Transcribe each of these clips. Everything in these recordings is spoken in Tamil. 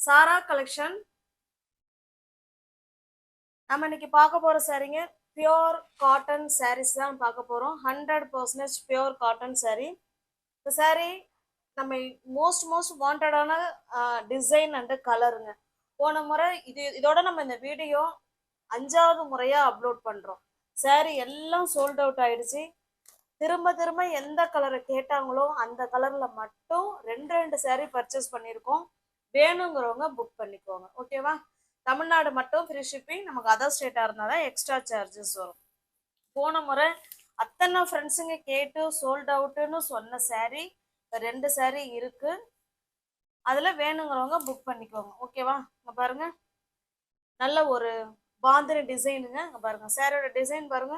சாரா கலெக்ஷன். நம்ம இன்னைக்கு பார்க்க போற சாரீங்க பியோர் காட்டன் சாரீஸ் தான் பார்க்க போறோம். 100% பியோர் காட்டன் சாரீ. இந்த சாரீ நம்ம மோஸ்ட் வாண்டடான டிசைன் அண்ட் கலருங்க. போன முறை இதோட நம்ம இந்த வீடியோ 5வது முறையா அப்லோட் பண்றோம். சாரீ எல்லாம் சோல்ட் அவுட் ஆயிடுச்சு. திரும்ப எந்த கலரை கேட்டாங்களோ அந்த கலர்ல மட்டும் ரெண்டு சாரீ பர்ச்சேஸ் பண்ணியிருக்கோம். வேணுங்கிறவங்க புக் பண்ணிக்கோங்க. ஓகேவா? தமிழ்நாடு மட்டும் ஃப்ரீ ஷிப்பிங். நமக்கு அதர் ஸ்டேட்டா இருந்தால் தான் எக்ஸ்ட்ரா சார்ஜஸ் வரும். போன முறை அத்தனை ஃப்ரெண்ட்ஸுங்க கேட்டு சோல்ட் அவுட்டுன்னு சொன்ன சாரீ 2 சாரீ இருக்கு. அதுல வேணுங்கிறவங்க புக் பண்ணிக்கோங்க. ஓகேவா? இங்க பாருங்க, நல்ல ஒரு பாந்தினி டிசைனுங்க. இங்க பாருங்க, சாரியோட டிசைன் பாருங்க,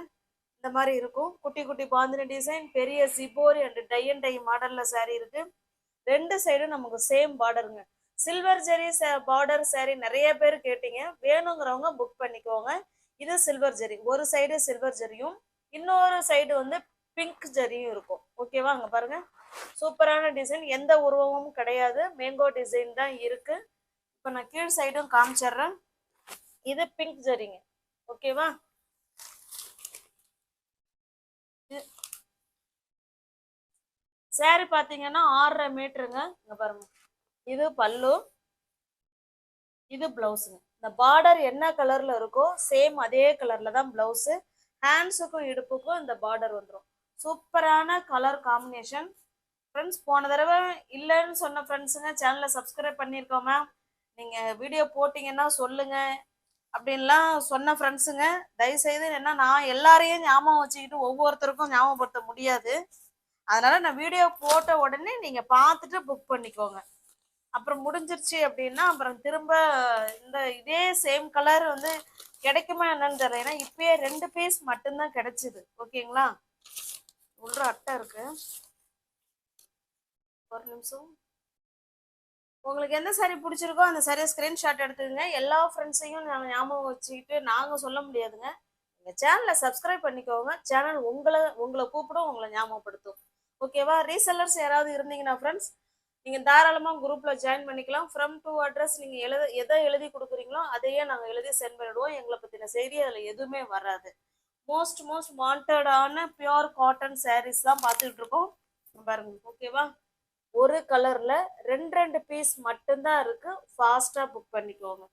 இந்த மாதிரி இருக்கும். குட்டி குட்டி பாந்தினி டிசைன், பெரிய ஜிபோரி அண்ட் டை அண்ட் டை மாடல்ல சாரீ இருக்கு. 2 சைடும் நமக்கு சேம் பார்டருங்க. சில்வர் ஜெரி பார்டர் சாரீ நிறைய பேர் கேட்டீங்க. வேணுங்கிறவங்க புக் பண்ணிக்கோங்க. இது சில்வர் ஜெரி, ஒரு சைடு சில்வர் ஜெரியும் இன்னொரு சைடு வந்து பிங்க் ஜெரியும் இருக்கும். ஓகேவா? அங்க பாருங்க, சூப்பரான டிசைன். எந்த உருவமும் கிடையாது, மேங்கோ டிசைன் தான் இருக்கு. இப்போ நான் கீழ் சைடும் காமிச்சிடுறேன். இது பிங்க் ஜெரிங்க. ஓகேவா? சாரி பாத்தீங்கன்னா 6.5 மீட்டருங்க. இங்க பாருங்க, இது பல்லு, இது பிளவுஸுங்க. இந்த பார்டர் என்ன கலர்ல இருக்கோ சேம் அதே கலர்ல தான் பிளவுஸ். ஹேண்ட்ஸுக்கும் இடுப்புக்கும் இந்த பார்டர் வந்துடும். சூப்பரான கலர் காம்பினேஷன். ஃப்ரெண்ட்ஸ், போன தடவை இல்லைன்னு சொன்ன ஃப்ரெண்ட்ஸுங்க சேனலை சப்ஸ்கிரைப் பண்ணியிருக்கோமா, நீங்க வீடியோ போட்டீங்கன்னா சொல்லுங்க அப்படின்லாம் சொன்ன ஃப்ரெண்ட்ஸுங்க, தயவுசெய்து என்ன, நான் எல்லாரையும் ஞாபகம் வச்சுக்கிட்டு ஒவ்வொருத்தருக்கும் ஞாபகப்படுத்த முடியாது. அதனால நான் வீடியோ போட்ட உடனே நீங்க பார்த்துட்டு புக் பண்ணிக்கோங்க. அப்புறம் முடிஞ்சிருச்சு அப்படின்னா அப்புறம் திரும்ப இதே சேம் கலர் வந்து கிடைக்குமா என்னன்னு தெரியல. ஏன்னா இப்பயே 2 பீஸ் மட்டும்தான் கிடைச்சிது. ஓகேங்களா? உள்ள அட்டை இருக்கு, ஒரு நிமிஷம். உங்களுக்கு எந்த சாரி பிடிச்சிருக்கோ அந்த சாரியை ஸ்கிரீன்ஷாட் எடுத்துக்கங்க. எல்லா ஃப்ரெண்ட்ஸையும் நாங்கள் ஞாபகம் வச்சுக்கிட்டு நாங்கள் சொல்ல முடியாதுங்க. எங்கள் சேனலை சப்ஸ்கிரைப் பண்ணிக்கோங்க. சேனல் உங்களை கூப்பிடும், உங்களை ஞாபகப்படுத்தும். ஓகேவா? ரீசெல்லர்ஸ் யாராவது இருந்தீங்கன்னா ஃப்ரெண்ட்ஸ், நீங்கள் தாராளமாக குரூப்பில் ஜாயின் பண்ணிக்கலாம். ஃப்ரம் டு அட்ரஸ் நீங்கள் எதை எழுதி கொடுக்குறீங்களோ அதையே நாங்கள் எழுதி சென்ட் பண்ணிவிடுவோம். எங்களை பற்றின செய்தி அதில் எதுவுமே வராது. மோஸ்ட் வாண்டடான பியோர் காட்டன் சாரீஸ் தான் பார்த்துட்டு இருக்கோம். பாருங்க. ஓகேவா? ஒரு கலர்ல 2 பீஸ் மட்டும்தான் இருக்கு. ஃபாஸ்டா புக் பண்ணிக்கோங்க.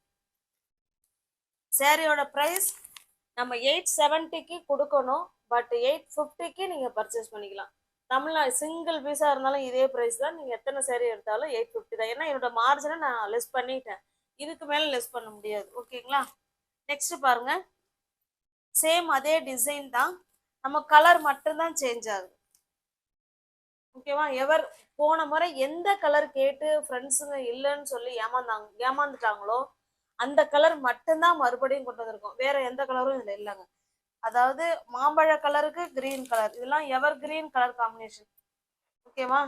சாரியோட பிரைஸ் நம்ம 870க்கு கொடுக்கணும். பட் 850க்கு நீங்க பர்ச்சேஸ் பண்ணிக்கலாம். தமிழ்நாடு சிங்கிள் பீஸா இருந்தாலும் இதே பிரைஸ் தான். நீங்க எத்தனை சாரி எடுத்தாலும் 850 தான். ஏன்னா என்னோட மார்ஜினை நான் லெஸ் பண்ணிட்டேன். இதுக்கு மேல லெஸ் பண்ண முடியாது. ஓகேங்களா? நெக்ஸ்ட் பாருங்க, சேம் அதே டிசைன் தான், நம்ம கலர் மட்டும்தான் சேஞ்ச் ஆகுது. ஓகேவா? போன முறை எந்த கலர் கேட்டு ஃப்ரெண்ட்ஸுங்க இல்லைன்னு சொல்லி ஏமாந்துட்டாங்களோ அந்த கலர் மட்டும்தான் மறுபடியும் கொண்டு வந்திருக்கோம். வேற எந்த கலரும் இதுல இல்லைங்க. அதாவது மாம்பழ கலருக்கு கிரீன் கலர், இதெல்லாம் எவர் கிரீன் கலர் காம்பினேஷன். ஓகேவா?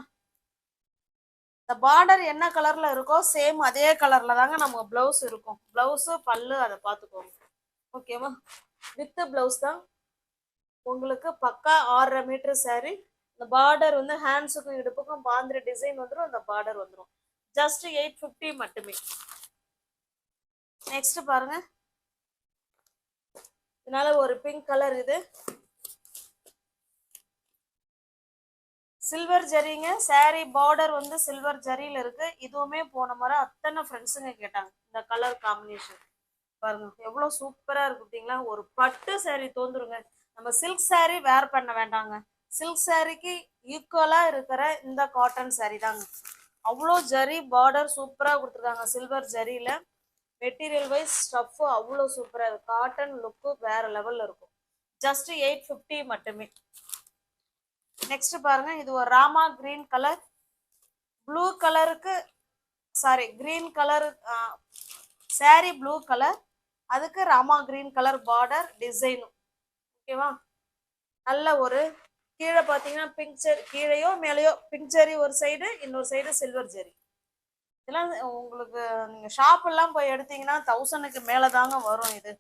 இந்த பார்டர் என்ன கலர்ல இருக்கோ சேம் அதே கலர்ல தாங்க நம்ம பிளவுஸ் இருக்கும். பிளவுஸ் பல்லு அதை பார்த்துக்கோங்க. ஓகேவா? வித் பிளவுஸ் தான் உங்களுக்கு. பக்கா 6.5 மீட்டர் சாரி. இந்த பார்டர் வந்து ஹேண்ட்ஸுக்கும் இடுப்புக்கும் பாந்திர டிசைன் வந்துடும். அந்த பார்டர் வந்துடும். ஜஸ்ட் 850 மட்டுமே. நெக்ஸ்ட் பாருங்க, இதனால ஒரு பிங்க் கலர், இது சில்வர் ஜரிங்க. சாரி பார்டர் வந்து சில்வர் ஜரியில இருக்கு. இதுவுமே போன முறை அத்தனை ஃப்ரெண்ட்ஸுங்க கேட்டாங்க. இந்த கலர் காம்பினேஷன் பாருங்க, எவ்வளவு சூப்பரா இருக்கு பார்த்தீங்களா? ஒரு பட்டு சாரி தோந்துருங்க. நம்ம சில்க் சாரி வேர் பண்ண வேண்டாங்க. சில்க் சாரிக்கு ஈக்குவலா இருக்கிற இந்த காட்டன் சாரி தாங்க. அவ்வளோ ஜரி பார்டர் சூப்பரா கொடுத்துருக்காங்க சில்வர் ஜரியில. மெட்டீரியல் வைஸ் ஸ்டஃப் அவ்வளோ சூப்பரா இருக்கு. காட்டன் லுக்கு வேற லெவல்ல இருக்கும். ஜஸ்ட் 850 மட்டுமே. நெக்ஸ்ட் பாருங்க, இது ஒரு ராமா கிரீன் கலர். ப்ளூ கலருக்கு green colour sorry, blue colour, அதுக்கு ராமா கிரீன் கலர் பார்டர் டிசைனும். ஓகேவா? நல்ல ஒரு கீழே பார்த்தீங்கன்னா பிங்க் ஜெரி, கீழேயோ மேலேயோ பிங்க் ஜெரி ஒரு சைடு, இன்னொரு சைடு சில்வர் ஜெரி. இதெல்லாம் உங்களுக்கு நீங்க ஷாப் எல்லாம் போய் எடுத்தீங்கன்னா 1000க்கு மேல தாங்க வரும். இது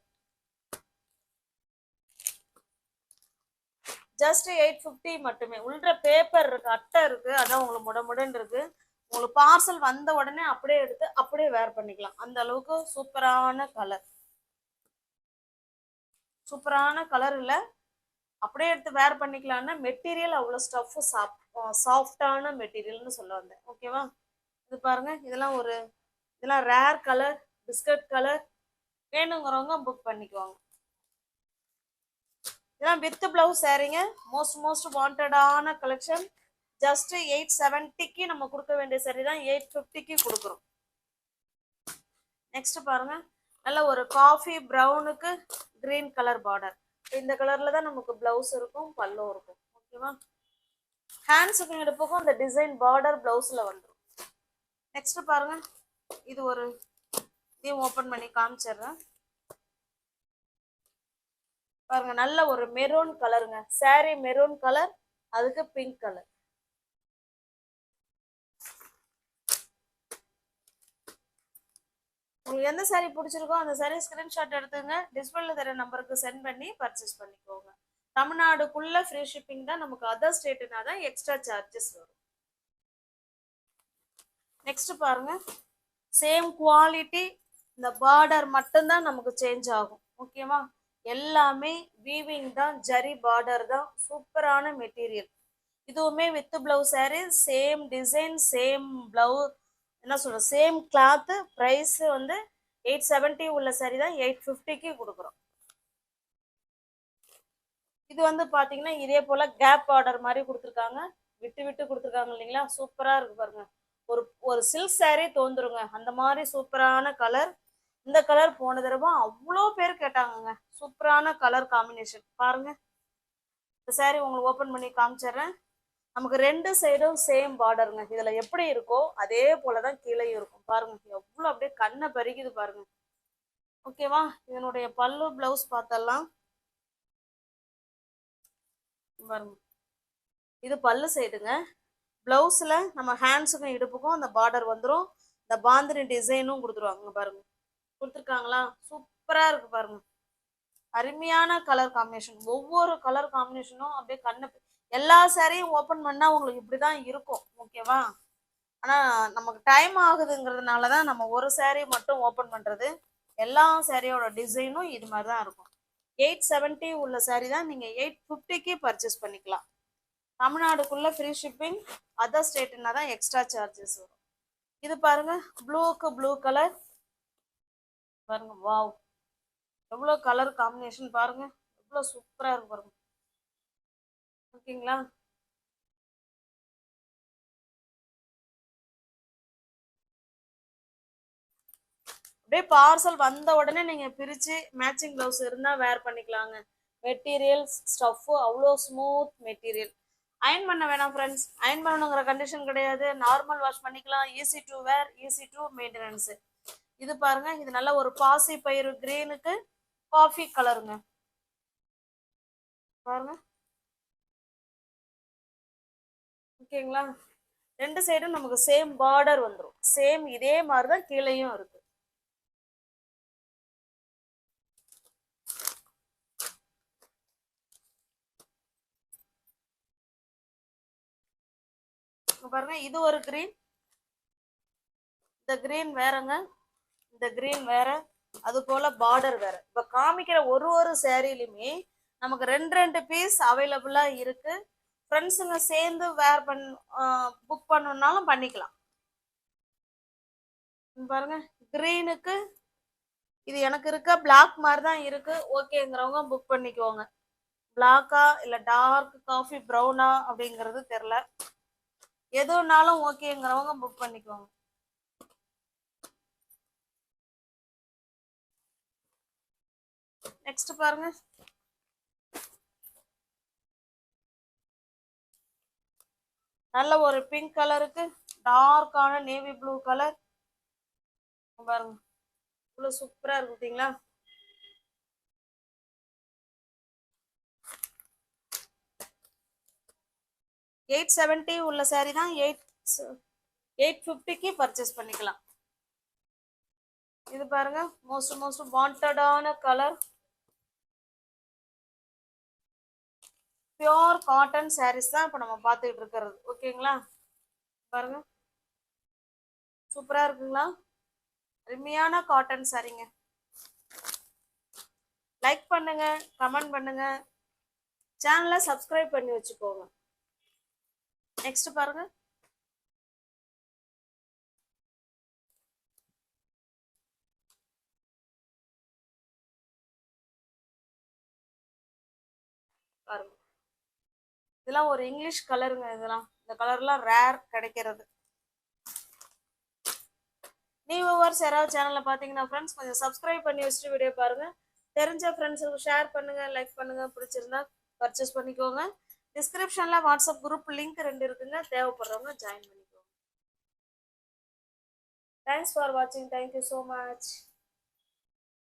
ஜஸ்ட் 850 மட்டுமே. உள்ள பேப்பர் இருக்கு, அட்டை இருக்கு, அதான் உங்களுக்கு முடன்னு இருக்கு. உங்களுக்கு பார்சல் வந்த உடனே அப்படியே எடுத்து அப்படியே வேர் பண்ணிக்கலாம். அந்த அளவுக்கு சூப்பரான கலர். சூப்பரான கலர் இல்ல, அப்படியே எடுத்து வேர் பண்ணிக்கலாம்னா மெட்டீரியல் அவ்வளோ ஸ்டஃப் சாஃப்டான மெட்டீரியல்னு சொல்ல வந்தேன். ஓகேவா? இது பாருங்க, இதெல்லாம் ரேர் கலர், பிஸ்கட் கலர். வேணுங்கிறவங்க புக் பண்ணிக்குவாங்க. இதெல்லாம் வித் பிளவுஸ் சாரீங்க. மோஸ்ட் வாண்டடான கலெக்ஷன். ஜஸ்ட் 870க்கு நம்ம கொடுக்க வேண்டிய சாரி தான் 850க்கு கொடுக்குறோம். நெக்ஸ்ட் பாருங்க, நல்ல ஒரு காஃபி ப்ரௌனுக்கு கிரீன் கலர் பார்டர். இந்த கலர்ல தான் நமக்கு பிளவுஸ் இருக்கும், பல்லு இருக்கும். ஓகேவா? ஹேண்ட்ஸுக்கு எடுப்புக்கும் இந்த டிசைன் பார்டர் பிளவுஸ்ல வந்துடும். நெக்ஸ்ட் பாருங்க, இதையும் ஓபன் பண்ணி காமிச்சிடுறேன். பாருங்க, நல்ல ஒரு மெரூன் கலருங்க. சாரி மெரூன் கலர், அதுக்கு பிங்க் கலர். உங்களுக்கு எந்த சாரி பிடிச்சிருக்கோ அந்த சாரி ஸ்கிரீன்ஷாட் எடுத்துங்க, டிஸ்பிளேல தர நம்பருக்கு சென்ட் பண்ணி பர்ச்சேஸ் பண்ணிக்கோங்க. தமிழ்நாடுக்குள்ள ஃப்ரீ ஷிப்பிங் தான். நமக்கு அதர் ஸ்டேட்னா தான் எக்ஸ்ட்ரா சார்ஜஸ் வரும். நெக்ஸ்ட் பாருங்க, சேம் குவாலிட்டி, இந்த பார்டர் மட்டும்தான் நமக்கு சேஞ்ச் ஆகும். ஓகேவா? எல்லாமே வீவிங் தான், ஜரி பார்டர் தான். சூப்பரான மெட்டீரியல். இதுவுமே with blouse sorry, same design, same blouse, என்ன சொல்ற, சேம் கிளாத். பிரைஸ் வந்து 870 உள்ள சாரி தான் 850க்கு கொடுக்குறோம். இது வந்து பாத்தீங்கன்னா இதே போல கேப் ஆர்டர் மாதிரி கொடுத்துருக்காங்க, விட்டு விட்டு கொடுத்துருக்காங்க இல்லைங்களா? சூப்பரா இருக்கு பாருங்க. ஒரு ஒரு சில்க் சாரி தோந்துருங்க, அந்த மாதிரி சூப்பரான கலர். இந்த கலர் போன தடவை அவ்வளோ பேர் கேட்டாங்கங்க. சூப்பரான கலர் காம்பினேஷன் பாருங்க. இந்த சாரி உங்களுக்கு ஓபன் பண்ணி காமிச்சிடுறேன். நமக்கு ரெண்டு சைடும் சேம் பார்டருங்க. இதுல எப்படி இருக்கோ அதே போலதான் கீழே இருக்கும். பாருங்க எவ்வளவு அப்படியே கண்ணை பறிக்குது பாருங்க. ஓகேவா? இதனுடைய பல்லு பிளவுஸ் பார்த்தலாம். பாருங்க, இது பல்லு சைடுங்க. பிளவுஸ்ல நம்ம ஹேண்ட்ஸுக்கும் இடுப்புக்கும் அந்த பார்டர் வந்துடும். இந்த பாந்தினி டிசைனும் கொடுத்துருவாங்க. பாருங்க, கொடுத்துருக்காங்களா? சூப்பரா இருக்கு பாருங்க. அருமையான கலர் காம்பினேஷன். ஒவ்வொரு கலர் காம்பினேஷனும் அப்படியே கண்ணு. எல்லா சாரியும் ஓபன் பண்ணா உங்களுக்கு இப்படிதான் இருக்கும். ஓகேவா? ஆனா நமக்கு டைம் ஆகுதுங்கிறதுனாலதான் நம்ம ஒரு சாரி மட்டும் ஓபன் பண்றது. எல்லா சாரியோட டிசைனும் இது மாதிரிதான் இருக்கும். 870 உள்ள சாரி தான் நீங்க 850க்கு பர்ச்சேஸ் பண்ணிக்கலாம். தமிழ்நாடுக்குள்ள ஃப்ரீ ஷிப்பிங், அதர் ஸ்டேட்னா தான் எக்ஸ்ட்ரா சார்ஜஸ் வரும். இது பாருங்க, ப்ளூக்கு ப்ளூ கலர். பாருங்க, வாவ், எவ்வளவு கலர் காம்பினேஷன் பாருங்க, எவ்வளவு சூப்பரா இருக்கு பாருங்க. ஓகேங்களா? அப்படியே பார்சல் வந்த உடனே நீங்க பிரிச்சு மேட்சிங் பிளவுஸ் இருந்தா வேர் பண்ணிக்கலாங்க. மெட்டீரியல் ஸ்டஃப் அவ்வளோ ஸ்மூத் மெட்டீரியல். அயன் பண்ண வேணாம் ஃப்ரெண்ட்ஸ், அயன் பண்ணணுங்கிற கண்டிஷன் கிடையாது. நார்மல் வாஷ் பண்ணிக்கலாம். Easy to wear, easy to maintenance. இது பாருங்க, இது நல்ல ஒரு பாசி பயிறு கிரீனுக்கு காஃபி கலருங்க. பாருங்க, ஓகேங்களா? ரெண்டு சைடும் நமக்கு சேம் பார்டர் வந்துடும். சேம் இதே மாதிரிதான் கீழேயும் இருக்கு. பாருங்க, இது ஒரு கிரீன், இந்த கிரீன் வேறங்க, இந்த கிரீன் வேற, அது போல பார்டர் வேற. இப்ப காமிக்கிற ஒரு சேரீலுமே நமக்கு ரெண்டு பீஸ் அவைலபிளா இருக்கு. ஃப்ரெண்ட்ஸுங்க சேர்ந்து வேர் புக் பண்ணணும்னாலும் பண்ணிக்கலாம். பாருங்க, கிரீனுக்கு இது எனக்கு இருக்க பிளாக் மாதிரி தான் இருக்கு. ஓகேங்கிறவங்க புக் பண்ணிக்கோங்க. பிளாக்கா இல்ல டார்க் காஃபி ப்ரௌனா அப்படிங்கிறது தெரியல. எதுனாலும் ஓகேங்கிறவங்க புக் பண்ணிக்கோங்க. நெக்ஸ்ட் பாருங்க, நல்ல ஒரு பிங்க் கலருக்கு டார்க்கான நேவி ப்ளூ கலர். பாருங்க, இவ்வளவு சூப்பரா இருக்கு பார்த்தீங்களா? $870 உள்ள சாரி தான் 850க்கு பர்ச்சேஸ் பண்ணிக்கலாம். இது பாருங்க, மோஸ்ட் வாண்டடான கலர். பியோர் காட்டன் சாரீஸ் தான் இப்ப நம்ம பார்த்துட்டு இருக்கிறது. ஓகேங்களா? பாருங்க, சூப்பரா இருக்குங்களா? அருமையான காட்டன் சாரீங்க. லைக் பண்ணுங்க, கமெண்ட் பண்ணுங்க, சேனலை சப்ஸ்கிரைப் பண்ணி வச்சுக்கோங்க. நெக்ஸ்ட் பாருங்க. பாருங்க, இதெல்லாம் ஒரு இங்கிலீஷ் கலருங்க. இதெல்லாம் இந்த கலர்லாம் ரேர் கிடைக்கிறது. வியூவர்ஸ் யாராவது சேனல்ல பாத்தீங்கன்னா ஃப்ரெண்ட்ஸ் கொஞ்சம் சப்ஸ்கிரைப் பண்ணி வச்சுட்டு வீடியோ பாருங்க. தெரிஞ்ச ஃப்ரெண்ட்ஸுக்கு ஷேர் பண்ணுங்க, லைக் பண்ணுங்க, பிடிச்சிருந்தா பர்ச்சேஸ் பண்ணிக்கோங்க. டிஸ்கிரிப்ஷன்ல வாட்ஸ்அப் குரூப் லிங்க் 2 இருக்குங்க, தேவைப்படுறவங்க ஜாயின் பண்ணிக்கோங்க. தேங்க்ஸ் ஃபார் வாட்சிங். Thank you so much.